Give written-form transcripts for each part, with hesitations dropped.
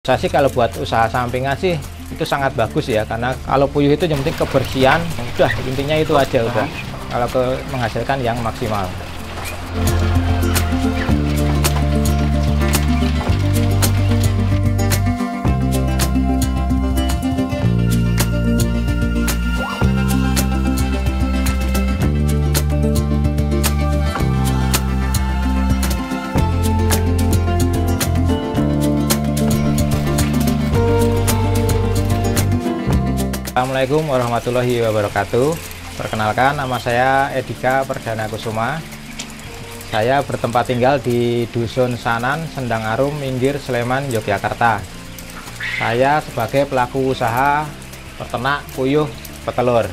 Saya sih kalau buat usaha sampingan sih itu sangat bagus ya, karena kalau puyuh itu yang penting kebersihan, udah intinya itu aja udah. Kalau menghasilkan yang maksimal. Assalamualaikum warahmatullahi wabarakatuh. Perkenalkan, nama saya Edika Perdana Kusuma. Saya bertempat tinggal di Dusun Sanan, Sendang Arum, Minggir, Sleman, Yogyakarta. Saya sebagai pelaku usaha peternak puyuh petelur.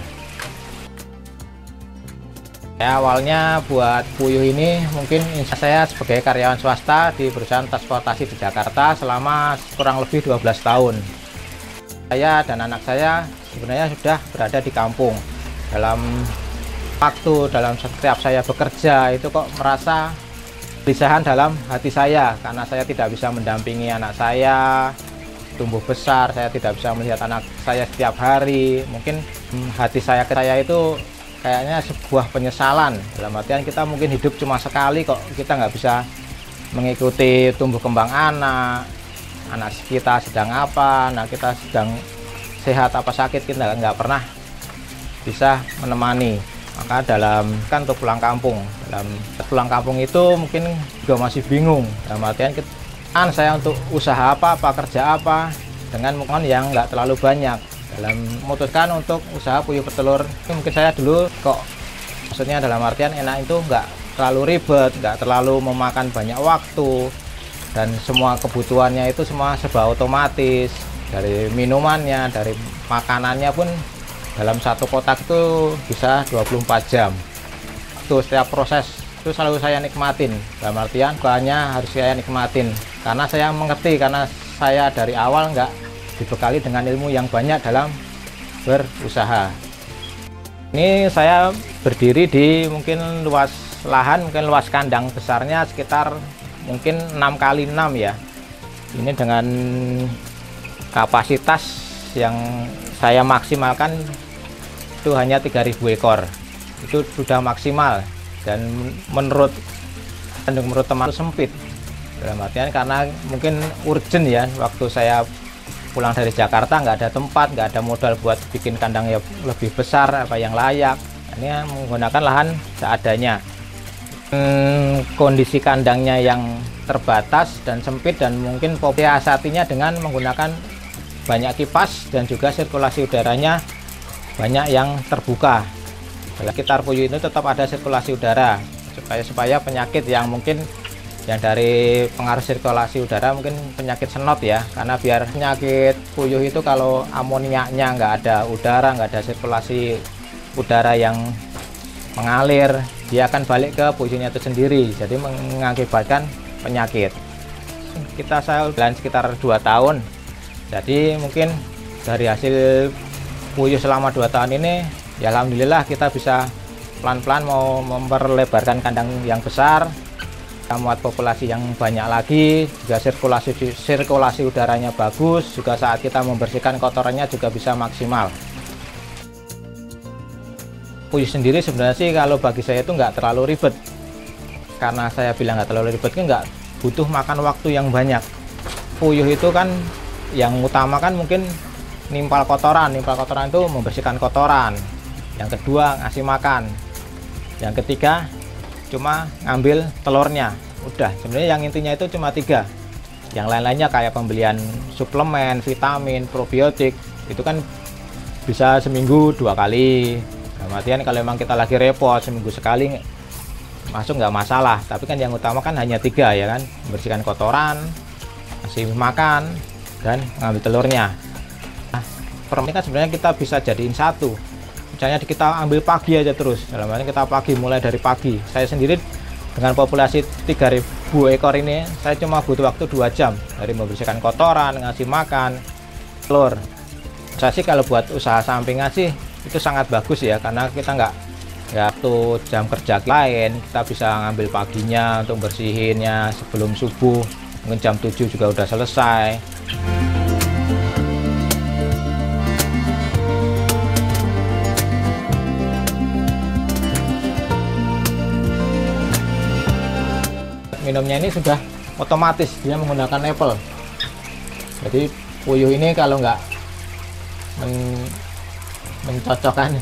Saya awalnya buat puyuh ini mungkin saya sebagai karyawan swasta di perusahaan transportasi di Jakarta selama kurang lebih 12 tahun. Saya dan anak saya sebenarnya sudah berada di kampung. Dalam setiap saya bekerja itu kok merasa kegelisahan dalam hati saya, karena saya tidak bisa mendampingi anak saya tumbuh besar, saya tidak bisa melihat anak saya setiap hari. Mungkin hati saya itu kayaknya sebuah penyesalan, dalam artian kita mungkin hidup cuma sekali kok, kita nggak bisa mengikuti tumbuh kembang anak kita sedang apa, anak kita sedang sehat apa sakit, kita nggak pernah bisa menemani. Maka untuk pulang kampung itu mungkin juga masih bingung, dalam artian saya untuk usaha apa kerja apa dengan mungkin yang nggak terlalu banyak. Dalam memutuskan untuk usaha puyuh petelur, mungkin saya dulu kok maksudnya dalam artian enak itu nggak terlalu ribet, nggak terlalu memakan banyak waktu, dan semua kebutuhannya itu semua serba otomatis. Dari minumannya, dari makanannya pun dalam satu kotak itu bisa 24 jam. Itu setiap proses itu selalu saya nikmatin. Dalam artian bahannya harus saya nikmatin, karena saya mengerti, karena saya dari awal nggak dibekali dengan ilmu yang banyak dalam berusaha. Ini saya berdiri di mungkin luas lahan, mungkin luas kandang besarnya sekitar mungkin 6x6 ya. Ini dengan kapasitas yang saya maksimalkan itu hanya 3.000 ekor. Itu sudah maksimal, dan menurut teman sempit. Dalam artian karena mungkin urgent ya, waktu saya pulang dari Jakarta nggak ada tempat, nggak ada modal buat bikin kandang yang lebih besar apa yang layak. Ini menggunakan lahan seadanya. Kondisi kandangnya yang terbatas dan sempit, dan mungkin siasatinya dengan menggunakan banyak kipas, dan juga sirkulasi udaranya banyak yang terbuka. Dalam sekitar puyuh itu tetap ada sirkulasi udara supaya penyakit yang mungkin yang dari pengaruh sirkulasi udara, mungkin penyakit senot ya, karena biar penyakit puyuh itu kalau amoniaknya nggak ada udara, nggak ada sirkulasi udara yang mengalir, dia akan balik ke puyuhnya itu sendiri, jadi mengakibatkan penyakit. Saya jalan sekitar 2 tahun, jadi mungkin dari hasil puyuh selama 2 tahun ini ya alhamdulillah kita bisa pelan-pelan mau memperlebarkan kandang yang besar, muat populasi yang banyak lagi, juga sirkulasi udaranya bagus, juga saat kita membersihkan kotorannya juga bisa maksimal. Puyuh sendiri sebenarnya sih kalau bagi saya itu nggak terlalu ribet. Karena saya bilang nggak terlalu ribet, nggak butuh makan waktu yang banyak. Puyuh itu kan yang utama kan mungkin nimpal kotoran itu membersihkan kotoran. Yang kedua ngasih makan. Yang ketiga cuma ngambil telurnya. Udah, sebenarnya yang intinya itu cuma 3. Yang lain-lainnya kayak pembelian suplemen, vitamin, probiotik, itu kan bisa seminggu 2 kali. Artian kalau memang kita lagi repot seminggu sekali masuk nggak masalah, tapi kan yang utama kan hanya 3 ya kan, membersihkan kotoran, ngasih makan, dan ngambil telurnya. Nah, ini kan sebenarnya kita bisa jadiin satu, misalnya kita ambil pagi aja terus, dalam arti kita mulai dari pagi. Saya sendiri dengan populasi 3.000 ekor ini, saya cuma butuh waktu 2 jam dari membersihkan kotoran, ngasih makan, telur. Saya sih kalau buat usaha sampingan sih itu sangat bagus ya, karena kita nggak waktu jam kerja lain, kita bisa ngambil paginya untuk bersihinnya sebelum subuh, mungkin jam 7 juga udah selesai. minumnya ini sudah otomatis dia menggunakan lepel. Jadi puyuh ini kalau nggak mencocokkan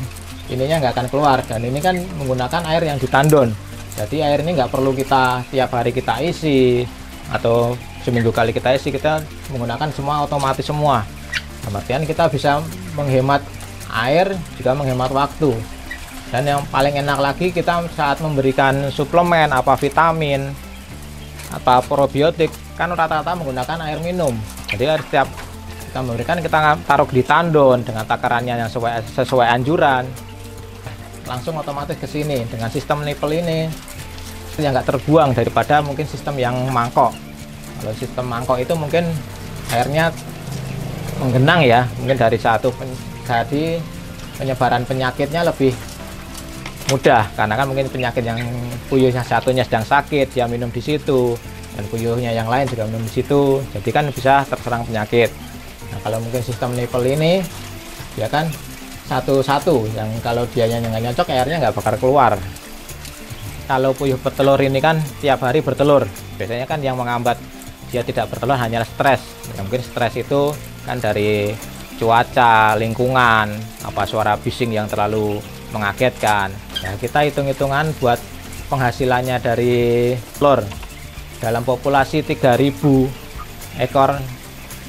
ininya nggak akan keluar. Dan ini kan menggunakan air yang ditandon, jadi air ini nggak perlu kita tiap hari kita isi atau seminggu kali kita isi, kita menggunakan semua otomatis semua. Kemudian kita bisa menghemat air juga menghemat waktu. Dan yang paling enak lagi, kita saat memberikan suplemen apa vitamin apa probiotik kan rata-rata menggunakan air minum. Jadi setiap kita memberikan, kita taruh di tandon dengan takarannya yang sesuai anjuran, langsung otomatis ke sini. Dengan sistem nipple ini yang nggak terbuang daripada mungkin sistem yang mangkok. Kalau sistem mangkok itu mungkin airnya menggenang ya, mungkin dari jadi penyebaran penyakitnya lebih mudah, karena kan mungkin penyakit yang puyuhnya satunya sedang sakit dia minum di situ, dan puyuhnya yang lain juga minum di situ, jadi kan bisa terserang penyakit. Nah, kalau mungkin sistem nipple ini dia kan satu-satu, yang kalau dianya nggak nyocok airnya nggak bakal keluar. Kalau puyuh bertelur ini kan tiap hari bertelur, biasanya kan yang menghambat dia tidak bertelur hanyalah stres. Ya, mungkin stres itu kan dari cuaca, lingkungan, apa suara bising yang terlalu mengagetkan. Nah, kita hitung-hitungan buat penghasilannya dari telur. Dalam populasi 3.000 ekor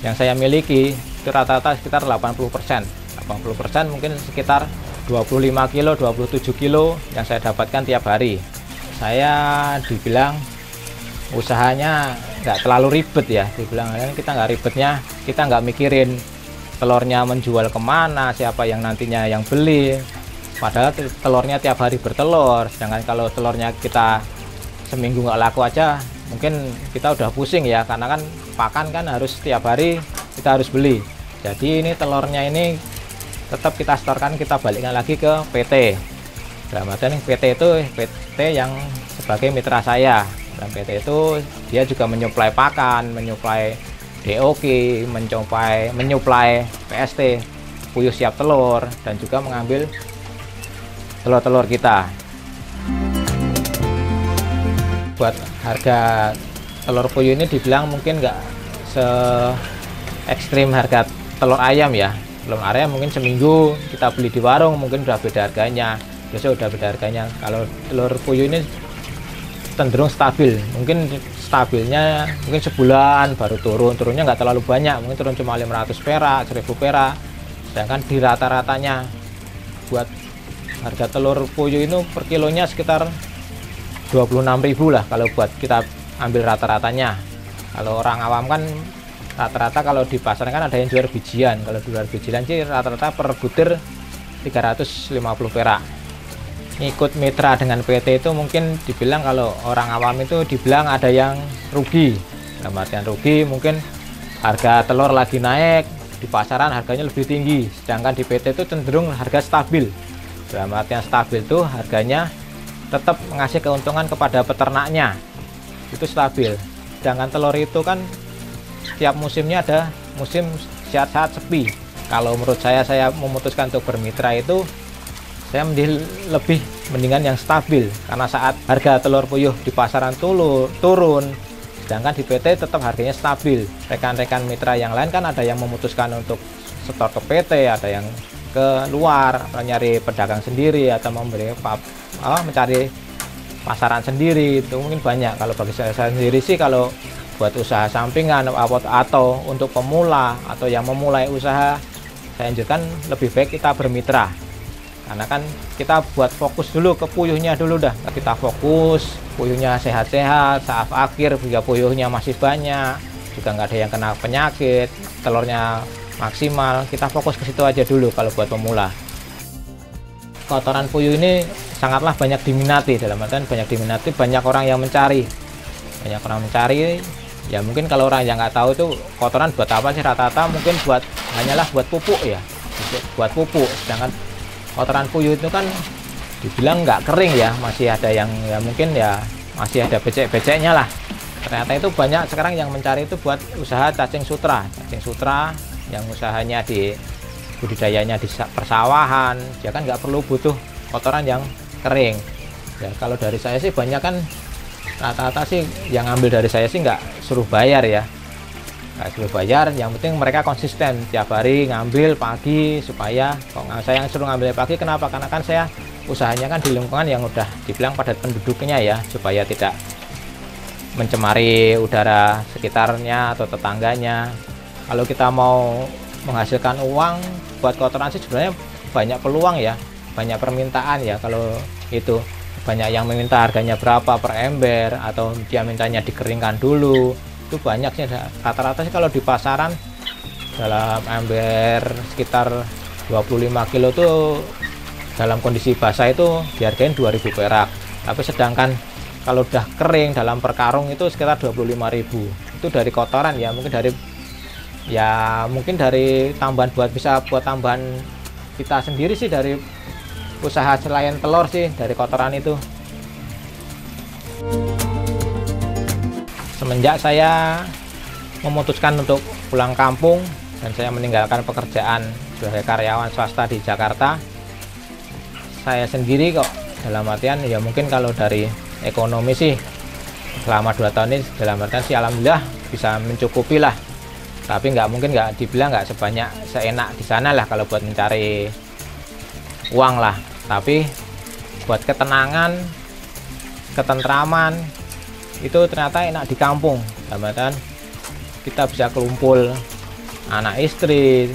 yang saya miliki, itu rata-rata sekitar 80%. 80% mungkin sekitar 25 kilo, 27 kilo yang saya dapatkan tiap hari. Saya dibilang usahanya nggak terlalu ribet ya, dibilang kita nggak ribetnya, kita nggak mikirin telurnya menjual kemana, siapa yang nantinya yang beli, padahal telurnya tiap hari bertelur. Sedangkan kalau telurnya kita seminggu nggak laku aja, mungkin kita udah pusing ya, karena kan pakan kan harus tiap hari kita harus beli. Jadi ini telurnya ini tetap kita setorkan, kita balikkan lagi ke PT. Dalam artian PT itu PT yang sebagai mitra saya. Dan PT itu dia juga menyuplai pakan, menyuplai DOK, menyuplai PST, puyuh siap telur, dan juga mengambil telur-telur kita. Buat harga telur puyuh ini dibilang mungkin nggak se ekstrim harga telur ayam ya. Telur ayam mungkin seminggu kita beli di warung mungkin udah beda harganya, biasa udah beda harganya. Kalau telur puyuh ini cenderung stabil, mungkin stabilnya mungkin sebulan baru turunnya nggak terlalu banyak, mungkin turun cuma 500 perak, 1000 perak. Sedangkan di rata-ratanya buat harga telur puyuh itu per kilonya sekitar 26.000 lah kalau buat kita ambil rata-ratanya. Kalau orang awam kan rata-rata kalau di pasar kan ada yang jual bijian, kalau di luar bijian sih rata-rata per butir 350 perak. Ikut mitra dengan PT itu mungkin dibilang kalau orang awam itu dibilang ada yang rugi. Dalam artian rugi mungkin harga telur lagi naik, di pasaran harganya lebih tinggi, sedangkan di PT itu cenderung harga stabil. Dalam artian stabil itu harganya tetap mengasih keuntungan kepada peternaknya, itu stabil. Sedangkan telur itu kan setiap musimnya ada musim saat-saat sepi. Kalau menurut saya memutuskan untuk bermitra itu, saya lebih mendingan yang stabil, karena saat harga telur puyuh di pasaran turun, sedangkan di PT tetap harganya stabil. Rekan-rekan mitra yang lain kan ada yang memutuskan untuk setor ke PT, ada yang ke luar nyari pedagang sendiri atau mencari pasaran sendiri, itu mungkin banyak. Kalau bagi saya sendiri sih, kalau buat usaha sampingan atau untuk pemula atau yang memulai usaha, saya anjurkan lebih baik kita bermitra. Karena kan kita buat fokus dulu ke puyuhnya dulu dah. Kita fokus, puyuhnya sehat-sehat, saat akhir juga puyuhnya masih banyak, juga nggak ada yang kena penyakit, telurnya maksimal. Kita fokus ke situ aja dulu kalau buat pemula. Kotoran puyuh ini sangatlah banyak diminati, dalam artian banyak diminati, banyak orang yang mencari. Banyak orang mencari, ya mungkin kalau orang yang nggak tahu itu kotoran buat apa sih, rata-rata mungkin hanyalah buat pupuk ya, buat pupuk. Sedangkan kotoran puyuh itu kan dibilang nggak kering ya, masih ada yang ya mungkin ya masih ada becek-beceknya lah. Ternyata itu banyak sekarang yang mencari itu buat usaha cacing sutra yang usahanya di budidayanya di persawahan. Dia kan nggak perlu butuh kotoran yang kering ya. Kalau dari saya sih banyak kan rata-rata sih yang ngambil dari saya sih nggak suruh bayar ya, nggak suruh bayar, yang penting mereka konsisten tiap hari ngambil pagi. Supaya kok saya yang suruh ngambil pagi, kenapa? Karena kan saya usahanya kan di lingkungan yang udah dibilang padat penduduknya ya, supaya tidak mencemari udara sekitarnya atau tetangganya. Kalau kita mau menghasilkan uang buat kotoran sih sebenarnya banyak peluang ya, banyak permintaan ya. Kalau itu banyak yang meminta harganya berapa per ember, atau dia mintanya dikeringkan dulu, itu banyak sih. Rata-rata sih kalau di pasaran dalam ember sekitar 25 kilo tuh dalam kondisi basah itu dihargain 2.000 perak. Tapi sedangkan kalau udah kering dalam per karung itu sekitar 25.000. Itu dari kotoran ya, mungkin dari tambahan bisa buat tambahan kita sendiri sih, dari usaha selain telur sih, dari kotoran itu. Semenjak saya memutuskan untuk pulang kampung dan saya meninggalkan pekerjaan sebagai karyawan swasta di Jakarta, saya sendiri kok, dalam artian ya mungkin kalau dari ekonomi sih selama 2 tahun ini dalam artian sih alhamdulillah bisa mencukupi lah. Tapi nggak dibilang nggak sebanyak seenak di sana lah kalau buat mencari uang lah. Tapi buat ketenangan, ketentraman itu ternyata enak di kampung. Dalam kita bisa kumpul anak istri,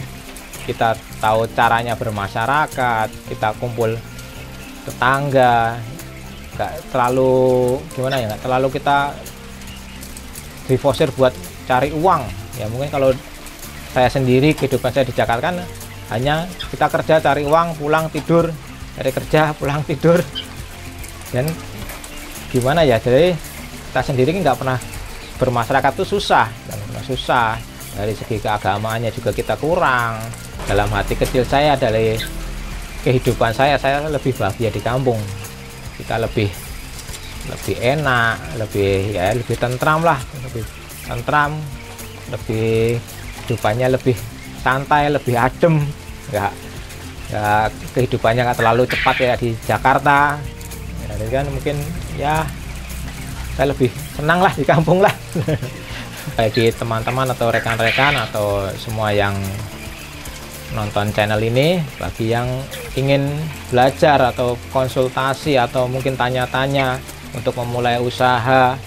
kita tahu caranya bermasyarakat, kita kumpul tetangga, nggak terlalu gimana ya, nggak terlalu kita diforsir buat cari uang ya. Mungkin kalau saya sendiri, kehidupan saya di Jakarta kan hanya kita kerja cari uang, pulang tidur, cari kerja pulang tidur, dan gimana ya, jadi kita sendiri nggak pernah bermasyarakat tuh susah dari segi keagamaannya juga kita kurang. Dalam hati kecil saya, dari kehidupan saya lebih bahagia di kampung. Kita lebih enak, lebih tentram lah, lebih tentram, lebih kehidupannya lebih santai, lebih adem, nggak kehidupannya nggak terlalu cepat ya di Jakarta. Jadi kan mungkin ya saya lebih senang lah di kampung lah. Bagi teman-teman atau rekan-rekan atau semua yang nonton channel ini, bagi yang ingin belajar atau konsultasi atau mungkin tanya-tanya untuk memulai usaha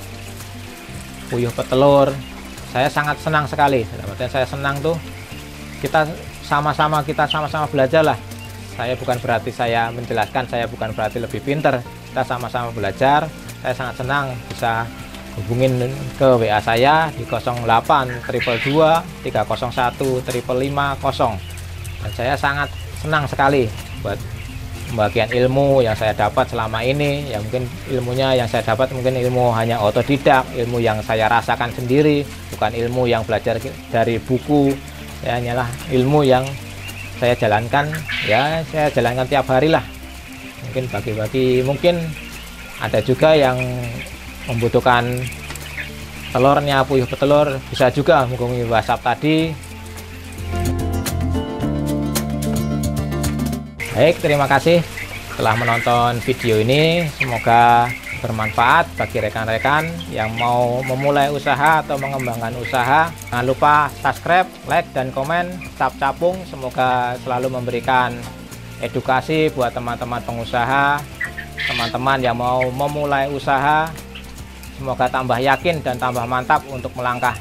puyuh petelur, saya sangat senang sekali. Artinya saya senang tuh kita sama-sama belajar lah. Saya bukan berarti saya menjelaskan, saya bukan berarti lebih pinter, kita sama-sama belajar. Saya sangat senang bisa hubungin ke WA saya di 08 322 301 550. Dan saya sangat senang sekali buat pembagian ilmu yang saya dapat selama ini. Ya mungkin ilmunya yang saya dapat mungkin ilmu hanya otodidak, ilmu yang saya rasakan sendiri, bukan ilmu yang belajar dari buku. Ya hanyalah ilmu yang saya jalankan, ya saya jalankan tiap hari lah. Mungkin bagi-bagi, mungkin ada juga yang membutuhkan telurnya, puyuh petelur, bisa juga menghubungi WhatsApp tadi. Baik, terima kasih telah menonton video ini. Semoga bermanfaat bagi rekan-rekan yang mau memulai usaha atau mengembangkan usaha. Jangan lupa subscribe, like, dan komen. Cap Capung semoga selalu memberikan edukasi buat teman-teman pengusaha, teman-teman yang mau memulai usaha. Semoga tambah yakin dan tambah mantap untuk melangkah.